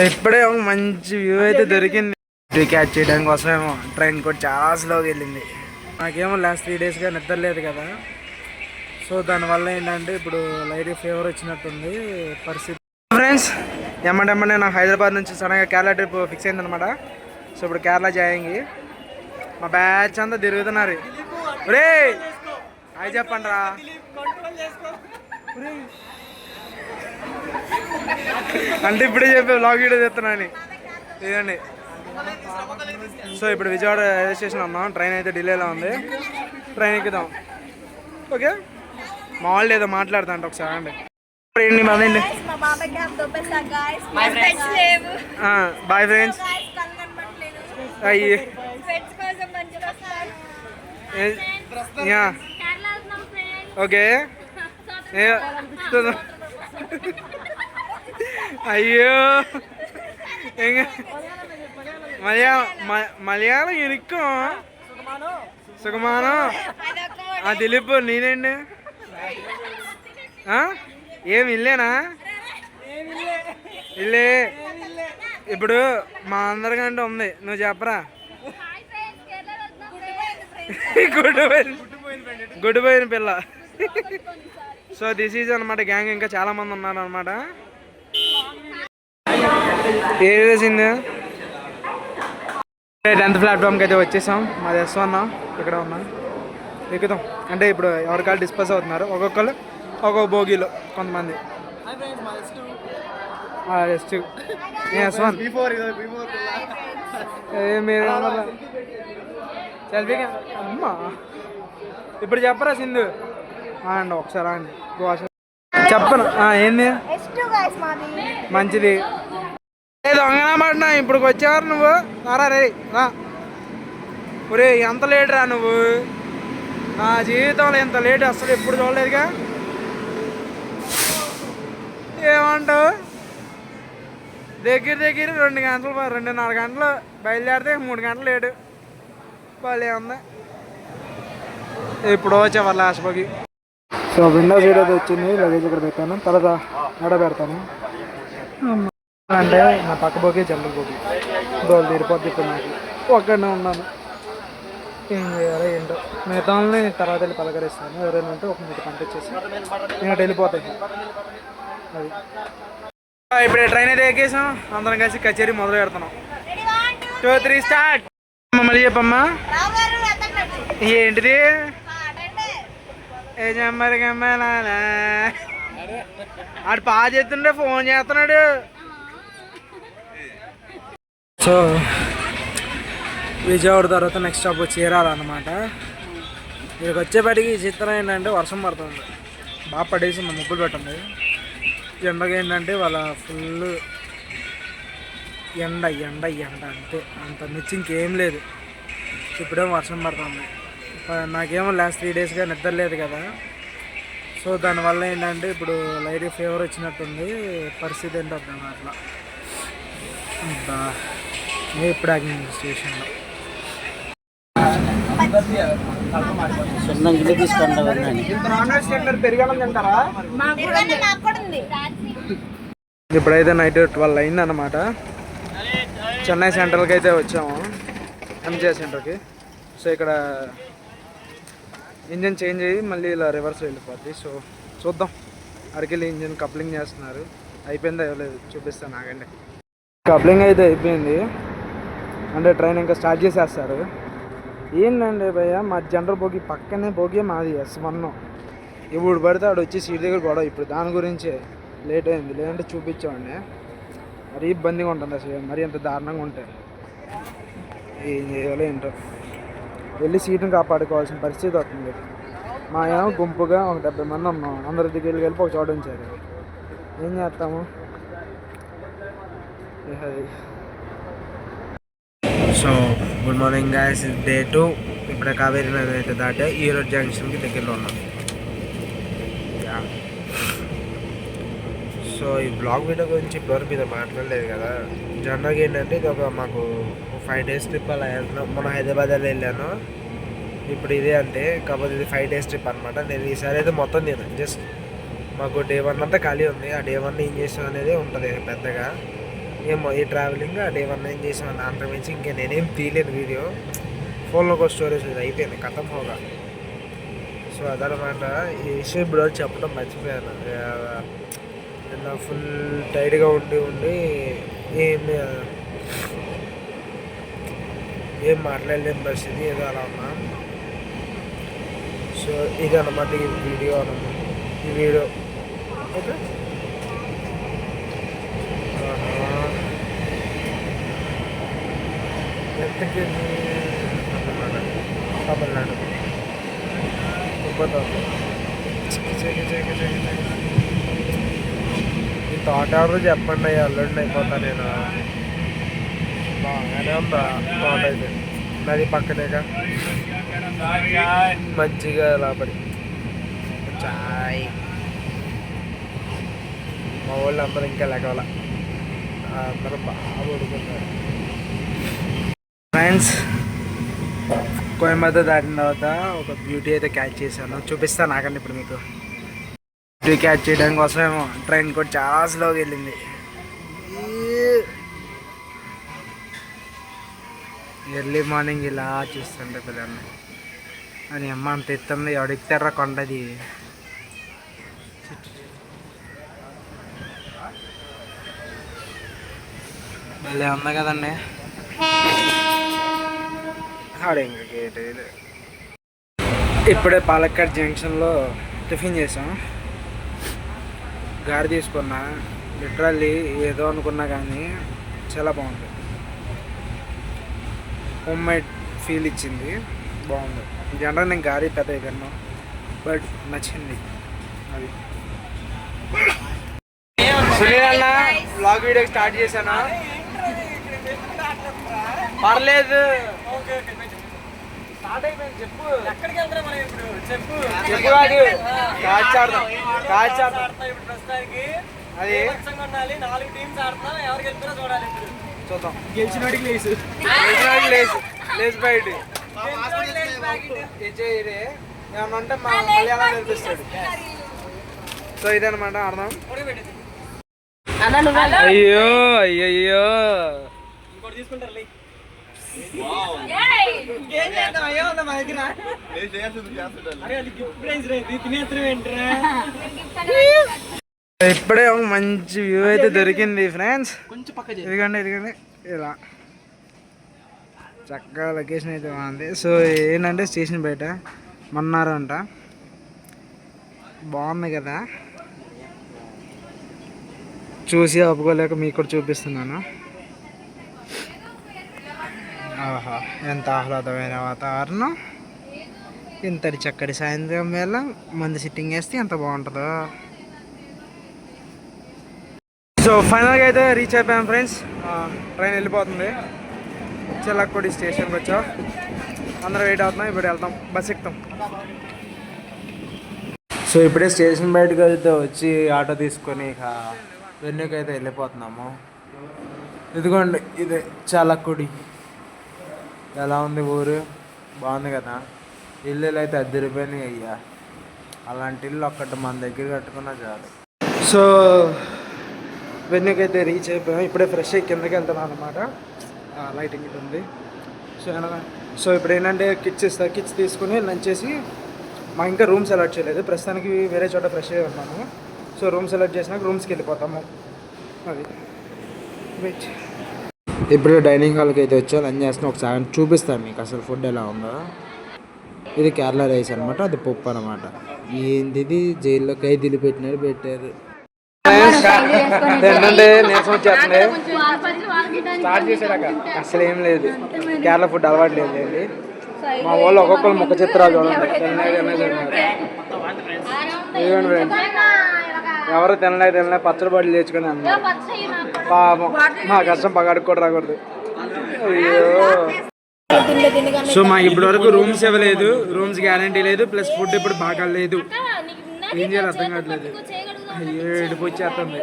ఇప్పుడే ఒక మంచి వ్యూ అయితే దొరికింది. క్యాచ్ చేయడానికి కోసమేమో ట్రైన్ కూడా చాలా స్లోగా వెళ్ళింది. నాకేమో లాస్ట్ 3 డేస్గా నిద్ర లేదు కదా, సో దానివల్ల ఏంటంటే ఇప్పుడు లైట్ ఫీవర్ వచ్చినట్టుంది పరిస్థితి. ఫ్రెండ్స్ ఎమ్మడెమ్మడే నాకు హైదరాబాద్ నుంచి సడన్గా కేరళ ట్రిప్ ఫిక్స్ అయిందనమాట. సో ఇప్పుడు కేరళ జాయింగ్ మా బ్యాచ్ అంతా తిరుగుతున్నారు. రే అవి చెప్పండి రా, అంటే ఇప్పుడే చెప్పే వ్లాగ్ వీడియో చెప్తున్నాను ఇదండి. సో ఇప్పుడు విజయవాడ రైల్వే స్టేషన్ ఉన్నాం. ట్రైన్ అయితే డిలేలో ఉంది, ట్రైన్ ఎక్కుదాం. ఓకే మా వాళ్ళు ఏదో మాట్లాడుతా అంటే ఒకసారి అండి. అదండి బాయ్ ఫ్రెండ్స్. అయ్యి ఓకే అయ్యో మలయాళం ఇరుక్కం సుఖమానం దిలీప్ నేనండి. ఏమి ఇల్లేనా ఇల్లే ఇప్పుడు మా అందరికంటే ఉంది, నువ్వు చెప్పరా. గుడ్డిపోయిన పిల్ల. సో దిస్ ఈజ్ అనమాట గ్యాంగ్. ఇంకా చాలా మంది ఉన్నారు అనమాట. ఏసింది 10th ప్లాట్ఫామ్కి అయితే వచ్చేసాం. మాది S1 ఇక్కడ ఉన్నాం, ఎక్కుతాం. అంటే ఇప్పుడు ఎవరికాళ్ళు డిస్పస్ అవుతున్నారు, ఒక్కొక్కరు ఒక్కొక్క బోగీలో. కొంతమంది S1 సెల్ఫీ అమ్మా. ఇప్పుడు చెప్పరా సింధు అండి ఒకసారి అండి చెప్పను. ఏంది మంచిది దొంగనమాట. ఇప్పుడు వచ్చేవారు నువ్వు రా రే రా. ఒరే ఎంత లేట్ రా నువ్వు, నా జీవితంలో ఇంత లేట్ అసలు ఎప్పుడు చూడలేదుగా. ఏమంటావు? దగ్గర 2 గంటలు 2.5 గంటలు బయలుదేరితే 3 గంటలు లేటు. భలే ఉంది. ఇప్పుడు వచ్చేవారు last bogie. So window seat అయితే వచ్చింది, లగేజ్ ఇక్కడ పెట్టాను, తర్వాత ఎడ పెడతాను. అంటే నా పక్క బోగి జనరల్ బోగి దోలు తీరిపోద్ది. ఇప్పుడు నాకు ఒక్కడనే ఉన్నాను, ఏం చేయాలో ఏంటో. మిగతా వాళ్ళని తర్వాత వెళ్ళి పలకరిస్తాను. ఎవరైనా ఉంటే ఒక మీటి పంపించేసి నేను వెళ్ళిపోతాయి. అది ఇప్పుడు ట్రైన్ అయితే ఎక్కేసాం. అందరం కలిసి కచేరీ మొదలు పెడుతున్నాం. 2, 3 స్టార్ట్. మళ్ళీ చెప్పమ్మా ఏంటిది? ఏ జమ్మరి గమ్మలాలా ఆడు పాస్ చేస్తుండే ఫోన్ చేస్తున్నాడు. సో విజయవాడ తర్వాత నెక్స్ట్ స్టాప్ చీరాలన్నమాట. ఇక్కడికి వచ్చేపాటికి చిత్రం ఏంటంటే వర్షం పడుతుంది, బాగా పడేసి మా ముగ్గులు పెట్టండి. ఎండగా ఏంటంటే వాళ్ళ ఫుల్ ఎండ ఎండ ఎండ అంతే, అంత మించి ఇంకేం లేదు. ఇప్పుడేమో వర్షం పడుతుంది. నాకేమో లాస్ట్ 3 డేస్గా నిద్ర లేదు కదా, సో దానివల్ల ఏంటంటే ఇప్పుడు లైట్ ఫీవర్ వచ్చినట్టుంది పరిస్థితి. ఏంటో అర్థం అట్లా ఇప్పుడు ఆగింది స్టేషన్లో. ఇప్పుడైతే నైట్ 12 అయింది అన్నమాట. చెన్నై సెంట్రల్కి అయితే వచ్చాము, ఎంజిఆర్ సెంటర్కి. సో ఇక్కడ ఇంజన్ చేంజ్ అయ్యి మళ్ళీ ఇలా రివర్స్ వెళ్ళిపోద్ది. సో చూద్దాం. అరకెళ్ళి ఇంజన్ కప్లింగ్ చేస్తున్నారు, అయిపోయిందా ఇవ్వలేదు చూపిస్తాను ఆగండి. కప్లింగ్ అయితే అయిపోయింది, అంటే ట్రైన్ ఇంకా స్టార్ట్ చేసేస్తారు. ఏంటండి భయ్య, మా జనరల్ బోగి పక్కనే బోగి మాది S1. ఇప్పుడు పడితే ఆడు వచ్చి సీట్ దగ్గర గొడవ. ఇప్పుడు దాని గురించే లేట్ అయింది, లేదంటే చూపించామండి. మరీ ఇబ్బందిగా ఉంటుంది అసలు, మరీ అంత దారుణంగా ఉంటాయి. ఏం చేయాలో ఏంటో, వెళ్ళి సీటుని కాపాడుకోవాల్సిన పరిస్థితి వస్తుంది. మా ఏమో గుంపుగా ఒక 70 మంది ఉన్నాం, అందరి దగ్గరికి వెళ్ళి ఒక చోట ఉంచారు. ఏం చేస్తాము. So good morning guys, day 2. ఇప్పుడే కావేరీ నది అయితే దాటే ఈరోడ్ జంక్షన్కి దగ్గరలో ఉన్నాం. సో ఈ బ్లాగ్ వీడియో గురించి ఇప్పటివరకు మీద మాట్లాడలేదు కదా. జనరల్గా ఏంటంటే ఇది ఒక మాకు 5 డేస్ ట్రిప్ అలా వెళ్తున్నాం. మొన్న హైదరాబాద్ వెళ్ళాను, ఇప్పుడు ఇదే అంటే. కాకపోతే ఇది 5 డేస్ ట్రిప్ అనమాట. నేను ఈసారి అయితే మొత్తం నేను జస్ట్ మాకు డే 1 అంతా ఖాళీ ఉంది. ఆ డే 1 ఏం చేస్తాం అనేది ఉంటుంది పెద్దగా. ఏమో ఈ ట్రావెలింగ్ డే 1 ఏం చేసాను అంత మించి ఇంకా నేనేం తీయలేను వీడియో. ఫోన్లో ఒక స్టోరేజ్ అయిపోయింది కథం హోగా. సో అదనమాట ఈ విషయం ఇప్పుడు చెప్పడం మర్చిపోయాను. నిన్న ఫుల్ టైట్గా ఉండి ఏం మాట్లాడలేని పరిస్థితి ఏదో అలా ఉన్నా. సో ఇది అన్నమాట ఈ వీడియో ఓకే. ఎంతకి అన్నమాట తమిళనాడు ఈ తోట ఎవరు చెప్పండి, అల్లుడిని అయిపోతా నేను. బాగానే ఉందా తోట అయితే, నది పక్కనేగా మంచిగా లోపడి చాయ్. మా వాళ్ళు అందరూ ఇంకా లెగవాల, అందరూ బాగా పడుకున్నారు. ఫ్రెండ్స్ కోయంబత్తూర్ దాటిన తర్వాత ఒక బ్యూటీ అయితే క్యాచ్ చేశాను, చూపిస్తాను నాకండి ఇప్పుడు మీకు. బ్యూటీ క్యాచ్ చేయడం కోసం ఏమో ట్రైన్ కూడా చాలా స్లోగా వెళ్ళింది. ఎర్లీ మార్నింగ్ ఇలా చూస్తుంటే పిల్లల్ని అని అమ్మ అంత ఎత్తుంది, ఎవడెక్తారా కొండది. భలే ఉంది కదండి. ఇప్పుడే పాలక్కాడ్ జంక్షన్లో టిఫిన్ చేసాం, గాడి తీసుకున్నా. లిటరల్లీ ఏదో అనుకున్నా కానీ చాలా బాగుంది. హోమ్ మేడ్ ఫీల్ ఇచ్చింది, బాగుంది. జనరల్ నేను గాడి పెద్ద ఎగను, బట్ నచ్చింది అది. సునీల్ అన్న బ్లాగ్ వీడియో స్టార్ట్ చేశాను, పర్లేదు స్టార్ట్ అయిపోయింది. చెప్పు ఎక్కడికి వెళ్తారా మనం ఇప్పుడు, చెప్పు ప్రస్తుతానికి అది ఉండాలి. 4 టీమ్స్ ఆడుతున్నాం, ఎవరికి వెళ్తారో చూడాలి. చూద్దాం. గెలిచిన వాడికి లేస్ బయట ఏమన్నా ఉంటే మళ్ళీ అలా నేర్పిస్తాడు. సో ఇదనమాట అర్థం. అయ్యో అయ్యయ్యో తీసుకుంటారు. ఇప్పుడే ఒక మంచి వ్యూ అయితే దొరికింది ఫ్రెండ్స్. ఇదిగండి ఇలా చక్కగా లొకేషన్ అయితే బాగుంది. సో ఏంటంటే స్టేషన్ బయట మన్నారు అంట, బాగుంది కదా. చూసి ఆపుకోలేక మీకు కూడా చూపిస్తున్నాను. ఆహా, ఎంత ఆహ్లాదమైన వాతావరణం, ఇంతటి చక్కటి సాయంత్రం వేళ మంది సిట్టింగ్ వేస్తే ఎంత బాగుంటుందో. సో ఫైనల్గా అయితే రీచ్ అయిపోయాం ఫ్రెండ్స్. ట్రైన్ వెళ్ళిపోతుంది. చిల్లక్కుడి స్టేషన్కి వచ్చాం, అందరూ వెయిట్ అవుతున్నాం. ఇప్పుడు వెళ్తాం, బస్ ఎక్కుతాం. సో ఇప్పుడే స్టేషన్ బయటకు అయితే వచ్చి ఆటో తీసుకొని ఇక వెన్యూకి అయితే వెళ్ళిపోతున్నాము. ఇదిగోండి ఇదే చాలక్కుడి. ఎలా ఉంది ఊరు, బాగుంది కదా. ఇల్లు అయితే అద్దరిపోయినాయి అయ్యా, అలాంటి ఇల్లు ఒక్కటి మన దగ్గర కట్టుకున్నా చాలు. సో వెన్యూకి అయితే రీచ్ అయిపోయాం. ఇప్పుడే ఫ్రెష్ అయ్యి కిందకి వెళ్తున్నాను అనమాట, లైటింగ్ ఇటు ఉంది. సో ఇప్పుడు ఏంటంటే కిట్స్ ఇస్తారు, కిట్స్ తీసుకుని లంచ్ చేసి, మాకు ఇంకా రూమ్ సెలెక్ట్ చేయలేదు, ప్రస్తుతానికి వేరే చోట ఫ్రెష్ అయ్యి ఉన్నాము. సో రూమ్ సెలెక్ట్ చేసినాక రూమ్స్కి వెళ్ళిపోతాము. అది వెయిట్. ఇప్పుడు డైనింగ్ హాల్కి అయితే వచ్చా, లంచ్ చేస్తున్నా. ఒకసారి చూపిస్తాను మీకు అసలు ఫుడ్ ఎలా ఉందో. ఇది కేరళ రైస్ అనమాట, అది పప్పు అనమాట. ఏంటిది జైల్లో ఖైదీలు పెట్టారు. ఏంటంటే నీరసం వచ్చేస్తుంది, స్టార్ట్ చేసాక అసలు ఏం లేదు. కేరళ ఫుడ్ అలవాటు లేదు అండి. మా వాళ్ళు ఒక్కొక్కరు ముఖ చిత్రాలు చూడండి, ఎవరు తినలే పచ్చడి బాటిల్ తెచ్చుకొని అన్నారు. పాపం మా కష్టం పగాడుకోవడం రాకూడదు. అయ్యో. సో మాకు ఇప్పటి వరకు రూమ్స్ ఇవ్వలేదు, రూమ్స్ గ్యారంటీ లేదు, ప్లస్ ఫుడ్ ఇప్పుడు బాగా లేదు. ఏం చేయాలి అర్థం కావట్లేదు. అయ్యో ఏడుపు వచ్చేస్తుంది.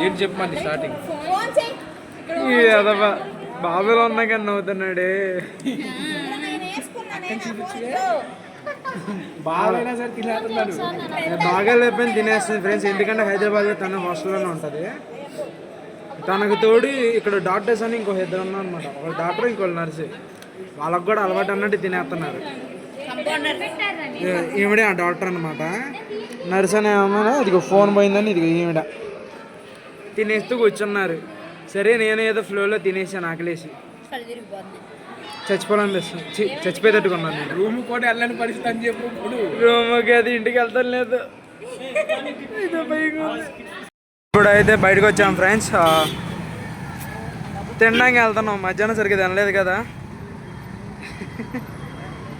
ఏంటి చెప్పమండి స్టార్టింగ్. అదబ్బా బాబులో ఉన్నా కానీ నవ్వుతున్నాడే. బాగాలైనా సరే తినేస్తున్నాడు, బాగా లేకపోయినా తినేస్తుంది ఫ్రెండ్స్. ఎందుకంటే హైదరాబాద్లో తన హాస్టల్లోనే ఉంటుంది. తనకు తోడు ఇక్కడ డాక్టర్స్ అని ఇంకో ఇద్దరు ఉన్నారు అనమాట. ఒక డాక్టర్ ఇంకోళ్ళు నర్సు. వాళ్ళకు కూడా అలవాటు అన్నట్టు తినేస్తున్నారు. ఈవిడే ఆ డాక్టర్ అనమాట. నర్స్ అనే అమ్మ ఇదిగో ఫోన్ పోయిందని ఇదిగో ఈవిడ తినేస్తూ కూర్చున్నారు. సరే నేను ఏదో ఫ్లోలో తినేసాను ఆకలేసి. చచ్చిపోవాలనిపిస్తుంది. చచ్చిపోయేటట్టుకున్నాను నేను. రూమ్ కూడా వెళ్ళని పరిస్థితి అని చెప్పు. రూమ్కి అది ఇంటికి వెళ్తాను లేదు. ఇప్పుడు అయితే బయటకు వచ్చాం ఫ్రెండ్స్. తినడానికి వెళ్తున్నాం. మధ్యాహ్నం సరిగ్గా తినలేదు కదా.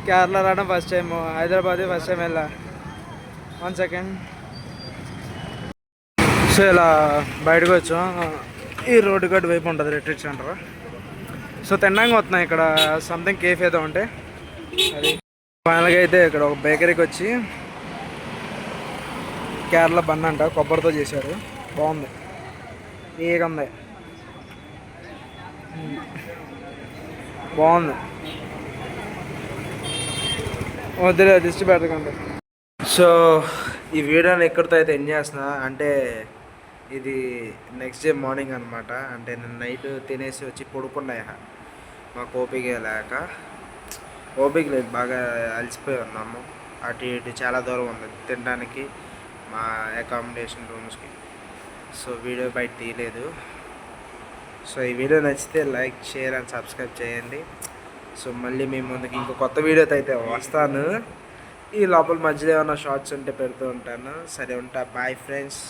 కేరళ రావడం first time, Hyderabad first time వెళ్ళా. 1 సెకండ్. సో ఇలా బయటకు వచ్చాం. ఈ రోడ్డు గడ్డ వైపు ఉంటుంది రిట్రీట్ సెంటర్. సో తినడానికి వస్తున్నాయి ఇక్కడ సంథింగ్ కేఫ్ ఏదో ఉంటే అది. ఫైనల్గా అయితే ఇక్కడ ఒక బేకరీకి వచ్చి కేరళ బన్ అంట కొబ్బరితో చేశారు. బాగుంది, నీగా ఉంది, బాగుంది. వద్దులే దిష్టి పెట్టకండి. సో ఈ వీడియోని ఎక్కడితో అయితే ఎంజాయ్ చేస్తున్నా అంటే ఇది నెక్స్ట్ డే మార్నింగ్ అనమాట. అంటే నేను నైట్ తినేసి వచ్చి పడుకున్నాయి. మాకు ఓపిక లేక ఓపిక లేదు, బాగా అలసిపోయి ఉన్నాము. అటు ఇటు చాలా దూరం ఉంది తినడానికి మా అకామిడేషన్ రూమ్స్కి. సో వీడియో బయట తీయలేదు. సో ఈ వీడియో నచ్చితే లైక్, షేర్ అండ్ సబ్స్క్రైబ్ చేయండి. సో మళ్ళీ మీ ముందుకి ఇంకో కొత్త వీడియోతో అయితే వస్తాను. ఈ లోపల మధ్యలో ఏమైనా షార్ట్స్ ఉంటే పెడుతూ ఉంటాను. సరే ఉంటా, బాయ్ ఫ్రెండ్స్.